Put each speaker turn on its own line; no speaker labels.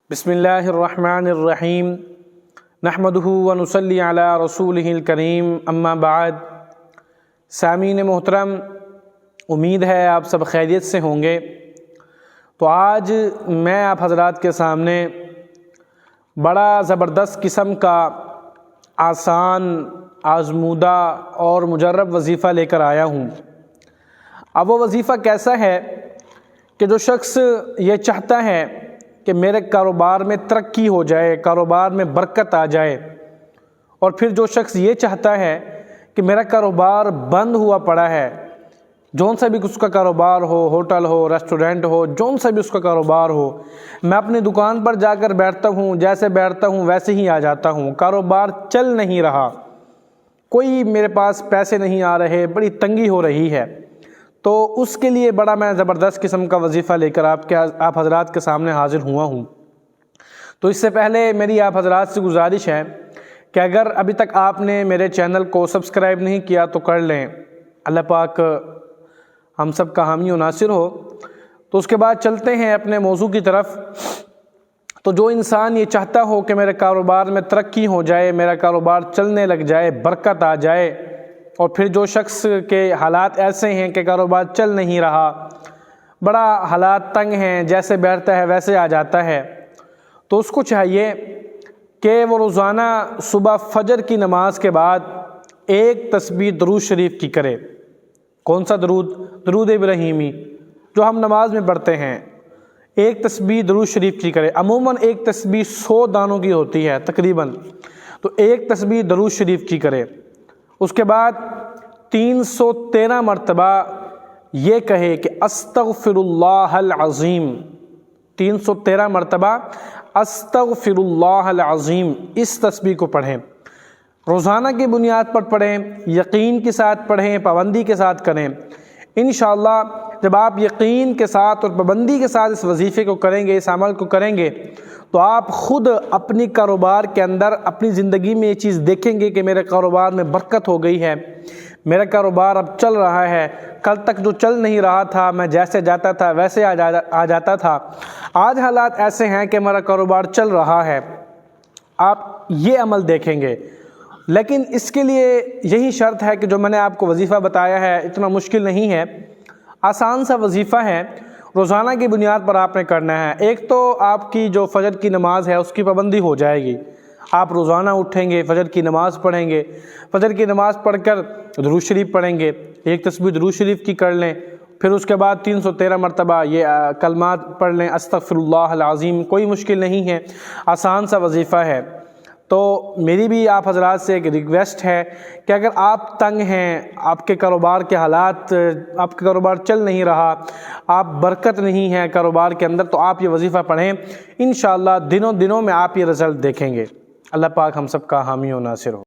بسم اللہ الرحمن الرحیم نحمدہ ونصلی علی رسولہ الکریم اما بعد۔ سامعین محترم، امید ہے آپ سب خیریت سے ہوں گے۔ تو آج میں آپ حضرات کے سامنے بڑا زبردست قسم کا آسان، آزمودہ اور مجرب وظیفہ لے کر آیا ہوں۔ اب وہ وظیفہ کیسا ہے کہ جو شخص یہ چاہتا ہے کہ میرے کاروبار میں ترقی ہو جائے، کاروبار میں برکت آ جائے، اور پھر جو شخص یہ چاہتا ہے کہ میرا کاروبار بند ہوا پڑا ہے، جون سا بھی اس کا کاروبار ہو، ہوٹل ہو، ریسٹورنٹ ہو، جون سا بھی اس کا کاروبار ہو، میں اپنی دکان پر جا کر بیٹھتا ہوں، جیسے بیٹھتا ہوں ویسے ہی آ جاتا ہوں، کاروبار چل نہیں رہا، کوئی میرے پاس پیسے نہیں آ رہے، بڑی تنگی ہو رہی ہے، تو اس کے لیے بڑا میں زبردست قسم کا وظیفہ لے کر آپ حضرات کے سامنے حاضر ہوا ہوں۔ تو اس سے پہلے میری آپ حضرات سے گزارش ہے کہ اگر ابھی تک آپ نے میرے چینل کو سبسکرائب نہیں کیا تو کر لیں، اللہ پاک ہم سب کا حامی و ناصر ہو۔ تو اس کے بعد چلتے ہیں اپنے موضوع کی طرف۔ تو جو انسان یہ چاہتا ہو کہ میرے کاروبار میں ترقی ہو جائے، میرا کاروبار چلنے لگ جائے، برکت آ جائے، اور پھر جو شخص کے حالات ایسے ہیں کہ کاروبار چل نہیں رہا، بڑا حالات تنگ ہیں، جیسے بیٹھتا ہے ویسے آ جاتا ہے، تو اس کو چاہیے کہ وہ روزانہ صبح فجر کی نماز کے بعد ایک تسبیح درود شریف کی کرے۔ کون سا درود؟ درود ابراہیمی جو ہم نماز میں پڑھتے ہیں، ایک تسبیح درود شریف کی کرے۔ عموماً ایک تسبیح 100 دانوں کی ہوتی ہے تقریباً، تو ایک تسبیح درود شریف کی کرے۔ اس کے بعد 313 مرتبہ یہ کہے کہ استغفر اللہ العظیم، 313 مرتبہ استغفر اللہ العظیم، اس تسبیح کو پڑھیں، روزانہ کی بنیاد پر پڑھیں، یقین کے ساتھ پڑھیں، پابندی کے ساتھ کریں۔ انشاءاللہ جب آپ یقین کے ساتھ اور پابندی کے ساتھ اس وظیفے کو کریں گے، اس عمل کو کریں گے، تو آپ خود اپنی کاروبار کے اندر، اپنی زندگی میں یہ چیز دیکھیں گے کہ میرے کاروبار میں برکت ہو گئی ہے، میرا کاروبار اب چل رہا ہے، کل تک جو چل نہیں رہا تھا، میں جیسے جاتا تھا ویسے آ جاتا تھا، آج حالات ایسے ہیں کہ میرا کاروبار چل رہا ہے۔ آپ یہ عمل دیکھیں گے، لیکن اس کے لیے یہی شرط ہے کہ جو میں نے آپ کو وظیفہ بتایا ہے اتنا مشکل نہیں ہے، آسان سا وظیفہ ہے، روزانہ کی بنیاد پر آپ نے کرنا ہے۔ ایک تو آپ کی جو فجر کی نماز ہے اس کی پابندی ہو جائے گی، آپ روزانہ اٹھیں گے، فجر کی نماز پڑھیں گے، فجر کی نماز پڑھ کر درود شریف پڑھیں گے، ایک تسبیح درود شریف کی کر لیں، پھر اس کے بعد 313 مرتبہ یہ کلمات پڑھ لیں، استغفر اللہ العظیم، کوئی مشکل نہیں ہے، آسان سا وظیفہ ہے۔ تو میری بھی آپ حضرات سے ایک ریکویسٹ ہے کہ اگر آپ تنگ ہیں، آپ کے کاروبار کے حالات، آپ کا کاروبار چل نہیں رہا، آپ برکت نہیں ہے کاروبار کے اندر، تو آپ یہ وظیفہ پڑھیں، انشاءاللہ دنوں میں آپ یہ رزلٹ دیکھیں گے۔ اللہ پاک ہم سب کا حامی و ناصر ہو۔